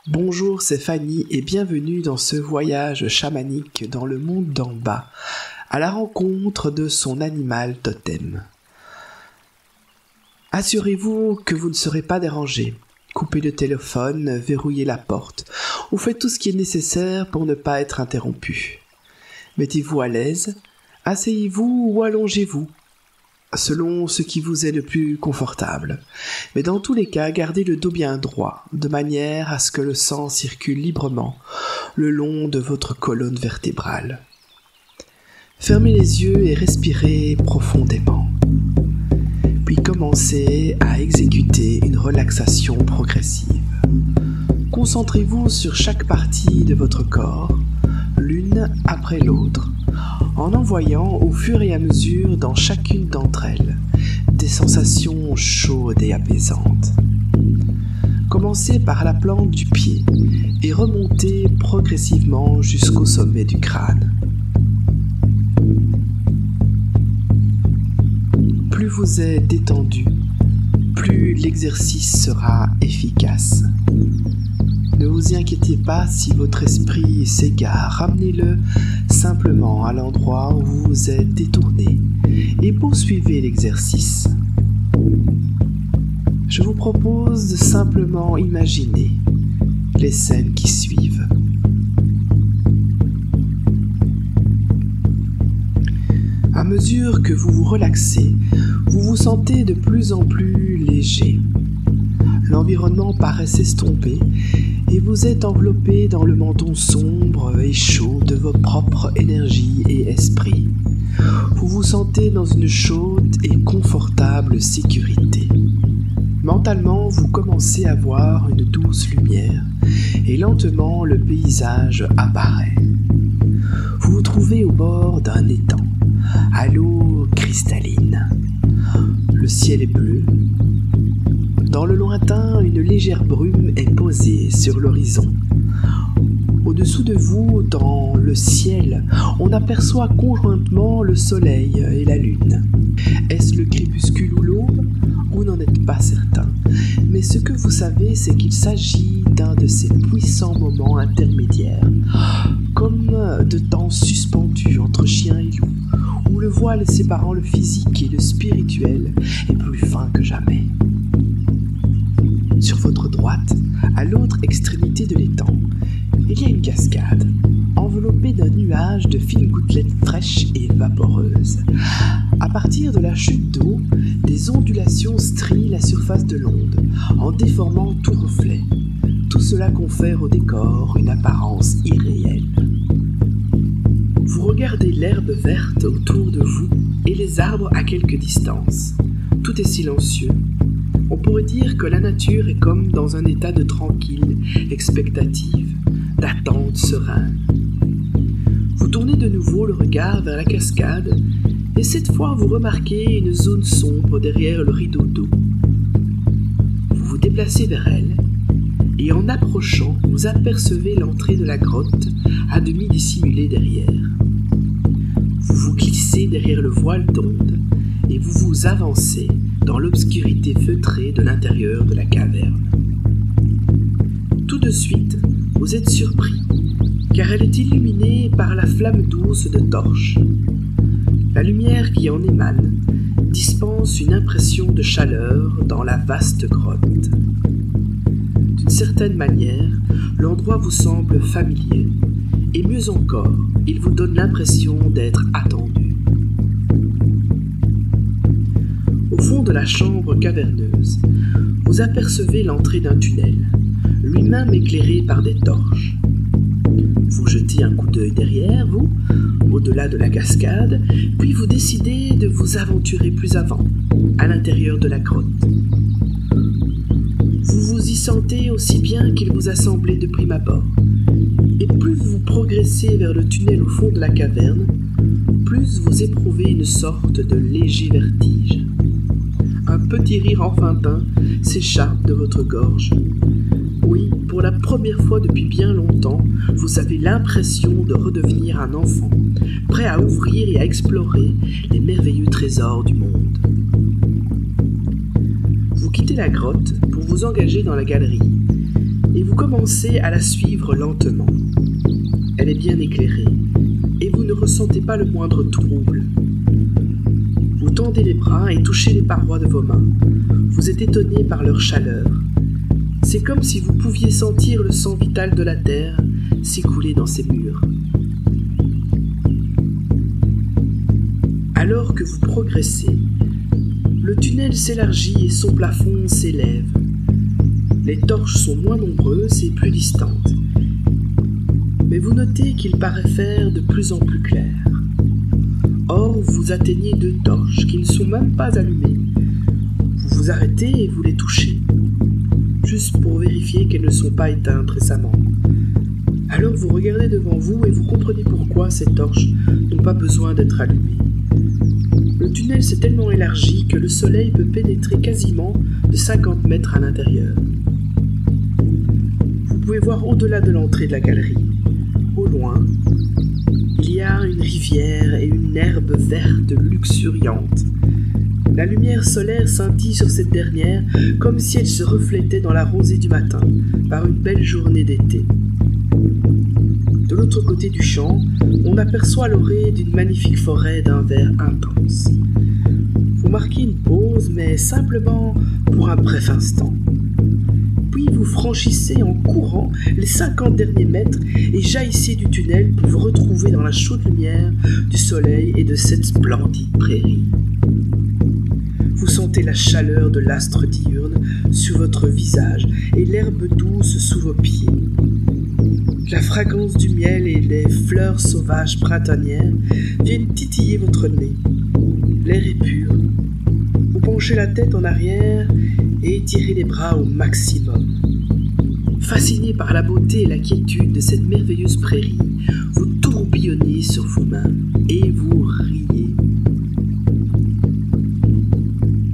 Bonjour, c'est Fanny et bienvenue dans ce voyage chamanique dans le monde d'en bas, à la rencontre de son animal totem. Assurez-vous que vous ne serez pas dérangé. Coupez le téléphone, verrouillez la porte, ou faites tout ce qui est nécessaire pour ne pas être interrompu. Mettez-vous à l'aise, asseyez-vous ou allongez-vous, selon ce qui vous est le plus confortable. Mais dans tous les cas, gardez le dos bien droit, de manière à ce que le sang circule librement le long de votre colonne vertébrale. Fermez les yeux et respirez profondément. Puis commencez à exécuter une relaxation progressive. Concentrez-vous sur chaque partie de votre corps, l'une après l'autre, en envoyant au fur et à mesure dans chacune d'entre elles des sensations chaudes et apaisantes. Commencez par la plante du pied et remontez progressivement jusqu'au sommet du crâne. Plus vous êtes détendu, plus l'exercice sera efficace. Ne vous inquiétez pas si votre esprit s'égare, ramenez-le simplement à l'endroit où vous vous êtes détourné et poursuivez l'exercice. Je vous propose de simplement imaginer les scènes qui suivent. À mesure que vous vous relaxez, vous vous sentez de plus en plus léger. L'environnement paraît s'estomper et vous êtes enveloppé dans le menton sombre et chaud de vos propres énergies et esprits. Vous vous sentez dans une chaude et confortable sécurité. Mentalement, vous commencez à voir une douce lumière et lentement le paysage apparaît. Vous vous trouvez au bord d'un étang, à l'eau cristalline. Le ciel est bleu. Dans le lointain, une légère brume est posée sur l'horizon. Au-dessous de vous, dans le ciel, on aperçoit conjointement le soleil et la lune. Est-ce le crépuscule ou l'aube ? Vous n'en êtes pas certain. Mais ce que vous savez, c'est qu'il s'agit d'un de ces puissants moments intermédiaires, comme de temps suspendus entre chien et loup, où le voile séparant le physique et le spirituel est plus fin que jamais. Sur votre droite, à l'autre extrémité de l'étang, il y a une cascade, enveloppée d'un nuage de fines gouttelettes fraîches et vaporeuses. À partir de la chute d'eau, des ondulations strient la surface de l'onde, en déformant tout reflet. Tout cela confère au décor une apparence irréelle. Vous regardez l'herbe verte autour de vous et les arbres à quelque distance. Tout est silencieux. On pourrait dire que la nature est comme dans un état de tranquille expectative, d'attente sereine. Vous tournez de nouveau le regard vers la cascade et cette fois vous remarquez une zone sombre derrière le rideau d'eau. Vous vous déplacez vers elle et en approchant, vous apercevez l'entrée de la grotte à demi dissimulée derrière. Vous vous glissez derrière le voile d'onde et vous vous avancez dans l'obscurité feutrée de l'intérieur de la caverne. Tout de suite, vous êtes surpris, car elle est illuminée par la flamme douce de torches. La lumière qui en émane dispense une impression de chaleur dans la vaste grotte. D'une certaine manière, l'endroit vous semble familier, et mieux encore, il vous donne l'impression d'être attendu. Au fond de la chambre caverneuse, vous apercevez l'entrée d'un tunnel, lui-même éclairé par des torches. Vous jetez un coup d'œil derrière vous, au-delà de la cascade, puis vous décidez de vous aventurer plus avant, à l'intérieur de la grotte. Vous vous y sentez aussi bien qu'il vous a semblé de prime abord, et plus vous progressez vers le tunnel au fond de la caverne, plus vous éprouvez une sorte de léger vertige. Un petit rire enfantin s'échappe de votre gorge. Oui, pour la première fois depuis bien longtemps, vous avez l'impression de redevenir un enfant, prêt à ouvrir et à explorer les merveilleux trésors du monde. Vous quittez la grotte pour vous engager dans la galerie, et vous commencez à la suivre lentement. Elle est bien éclairée, et vous ne ressentez pas le moindre trouble. Vous tendez les bras et touchez les parois de vos mains. Vous êtes étonné par leur chaleur. C'est comme si vous pouviez sentir le sang vital de la terre s'écouler dans ces murs. Alors que vous progressez, le tunnel s'élargit et son plafond s'élève. Les torches sont moins nombreuses et plus distantes. Mais vous notez qu'il paraît faire de plus en plus clair. Or, vous atteignez 2 torches qui ne sont même pas allumées. Vous vous arrêtez et vous les touchez, juste pour vérifier qu'elles ne sont pas éteintes récemment. Alors vous regardez devant vous et vous comprenez pourquoi ces torches n'ont pas besoin d'être allumées. Le tunnel s'est tellement élargi que le soleil peut pénétrer quasiment de 50 mètres à l'intérieur. Vous pouvez voir au-delà de l'entrée de la galerie. Au loin, il y a une rivière et une herbe verte luxuriante. La lumière solaire scintille sur cette dernière comme si elle se reflétait dans la rosée du matin par une belle journée d'été. De l'autre côté du champ, on aperçoit l'orée d'une magnifique forêt d'un vert intense. Vous marquez une pause, mais simplement pour un bref instant. Puis vous franchissez en courant les 50 derniers mètres et jaillissez du tunnel pour vous retrouver dans la chaude lumière du soleil et de cette splendide prairie. Vous sentez la chaleur de l'astre diurne sur votre visage et l'herbe douce sous vos pieds. La fragrance du miel et les fleurs sauvages printanières viennent titiller votre nez. L'air est pur. Vous penchez la tête en arrière et étirez les bras au maximum. Fasciné par la beauté et la quiétude de cette merveilleuse prairie, vous tourbillonnez sur vous-même et vous riez.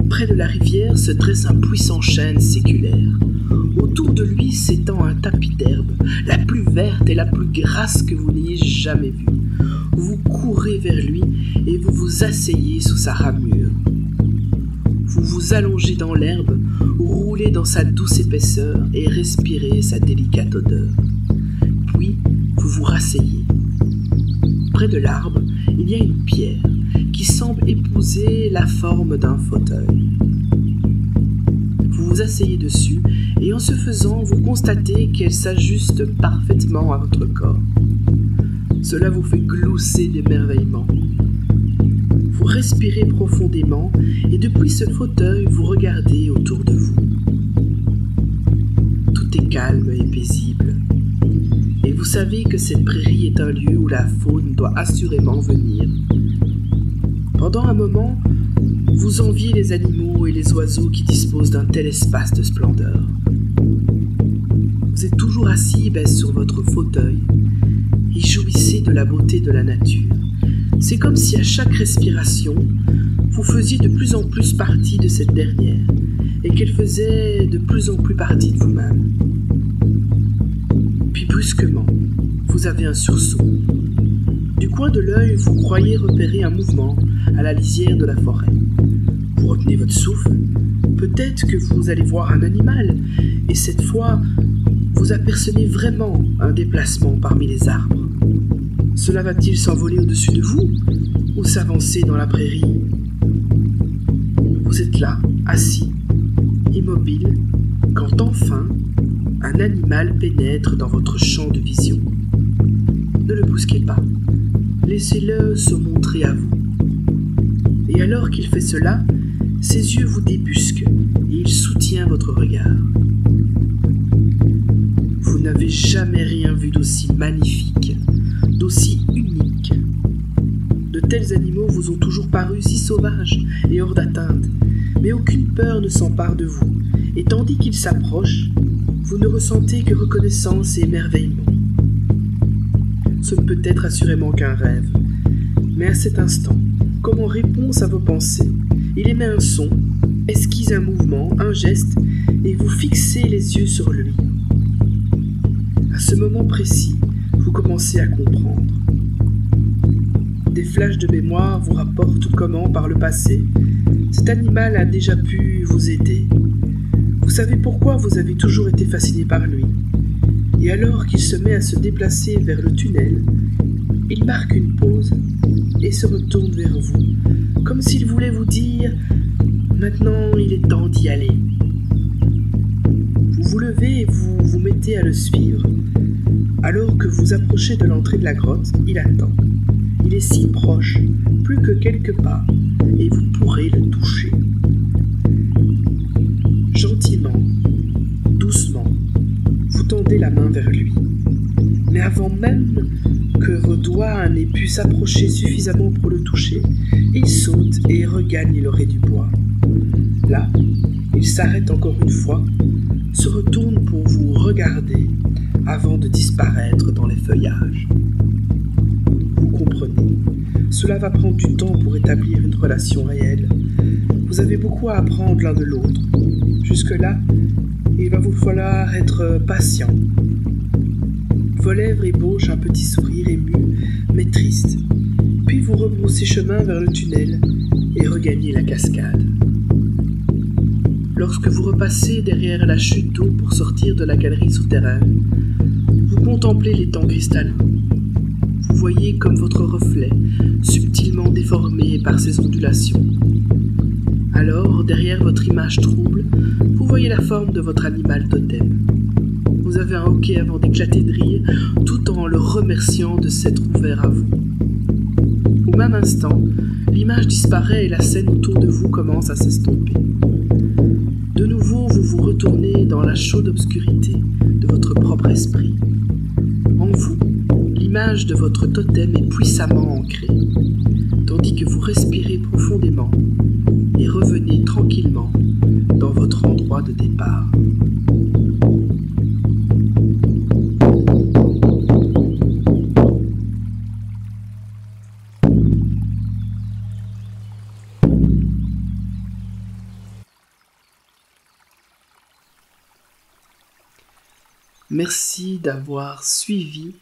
Près de la rivière se dresse un puissant chêne séculaire. Autour de lui s'étend un tapis d'herbe, la plus verte et la plus grasse que vous n'ayez jamais vue. Vous courez vers lui et vous vous asseyez sous sa ramure. Vous vous allongez dans l'herbe, roulez dans sa douce épaisseur et respirez sa délicate odeur. Puis, vous vous rasseyez. Près de l'arbre, il y a une pierre qui semble épouser la forme d'un fauteuil. Vous vous asseyez dessus et en ce faisant, vous constatez qu'elle s'ajuste parfaitement à votre corps. Cela vous fait glousser d'émerveillement. Vous respirez profondément et depuis ce fauteuil, vous regardez autour de vous. Tout est calme et paisible. Et vous savez que cette prairie est un lieu où la faune doit assurément venir. Pendant un moment, vous enviez les animaux et les oiseaux qui disposent d'un tel espace de splendeur. Vous êtes toujours assis sur votre fauteuil et jouissez de la beauté de la nature. C'est comme si à chaque respiration, vous faisiez de plus en plus partie de cette dernière et qu'elle faisait de plus en plus partie de vous-même. Puis brusquement, vous avez un sursaut. Du coin de l'œil, vous croyez repérer un mouvement à la lisière de la forêt. Vous retenez votre souffle. Peut-être que vous allez voir un animal, et cette fois, vous apercevez vraiment un déplacement parmi les arbres. Cela va-t-il s'envoler au-dessus de vous, ou s'avancer dans la prairie? Vous êtes là, assis, immobile, quand enfin, un animal pénètre dans votre champ de vision. Ne le brusquez pas. Laissez-le se montrer à vous. Et alors qu'il fait cela, ses yeux vous débusquent et il soutient votre regard. Vous n'avez jamais rien vu d'aussi magnifique, d'aussi unique. De tels animaux vous ont toujours paru si sauvages et hors d'atteinte, mais aucune peur ne s'empare de vous, et tandis qu'ils s'approchent, vous ne ressentez que reconnaissance et émerveillement. Ce ne peut être assurément qu'un rêve, mais à cet instant, comme en réponse à vos pensées, il émet un son, esquisse un mouvement, un geste, et vous fixez les yeux sur lui. À ce moment précis, vous commencez à comprendre. Des flashs de mémoire vous rapportent comment, par le passé, cet animal a déjà pu vous aider. Vous savez pourquoi vous avez toujours été fasciné par lui. Et alors qu'il se met à se déplacer vers le tunnel, il marque une pause et se retourne vers vous, comme s'il voulait vous dire « Maintenant, il est temps d'y aller ». Vous vous levez et vous vous mettez à le suivre. Alors que vous approchez de l'entrée de la grotte, il attend. Il est si proche, plus que quelques pas, et vous pourrez le toucher. Gentiment, doucement, vous tendez la main vers lui. Mais avant même que vos doigts n'aient pu s'approcher suffisamment pour le toucher, il saute et regagne l'orée du bois. Là, il s'arrête encore une fois, se retourne pour vous regarder avant de disparaître dans les feuillages. Vous comprenez, cela va prendre du temps pour établir une relation réelle. Vous avez beaucoup à apprendre l'un de l'autre. Jusque-là, il va vous falloir être patient. Vos lèvres ébauchent un petit sourire ému, mais triste. Puis vous rebroussez chemin vers le tunnel et regagnez la cascade. Lorsque vous repassez derrière la chute d'eau pour sortir de la galerie souterraine, vous contemplez l'étang cristallin. Vous voyez comme votre reflet, subtilement déformé par ses ondulations. Alors, derrière votre image trouble, vous voyez la forme de votre animal totem. Vous avez un hoquet avant d'éclater de rire, tout en le remerciant de s'être ouvert à vous. Au même instant, l'image disparaît et la scène autour de vous commence à s'estomper. De nouveau, vous vous retournez dans la chaude obscurité de votre propre esprit. En vous, l'image de votre totem est puissamment ancrée, tandis que vous respirez profondément et revenez tranquillement dans votre endroit de départ. Merci d'avoir suivi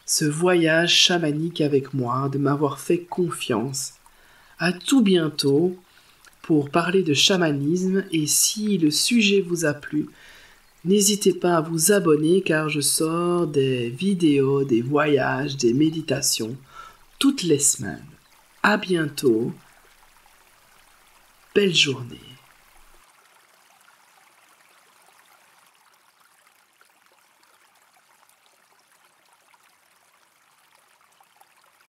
ce voyage chamanique avec moi, de m'avoir fait confiance. À tout bientôt pour parler de chamanisme, et si le sujet vous a plu, n'hésitez pas à vous abonner car je sors des vidéos, des voyages, des méditations toutes les semaines. À bientôt. Belle journée.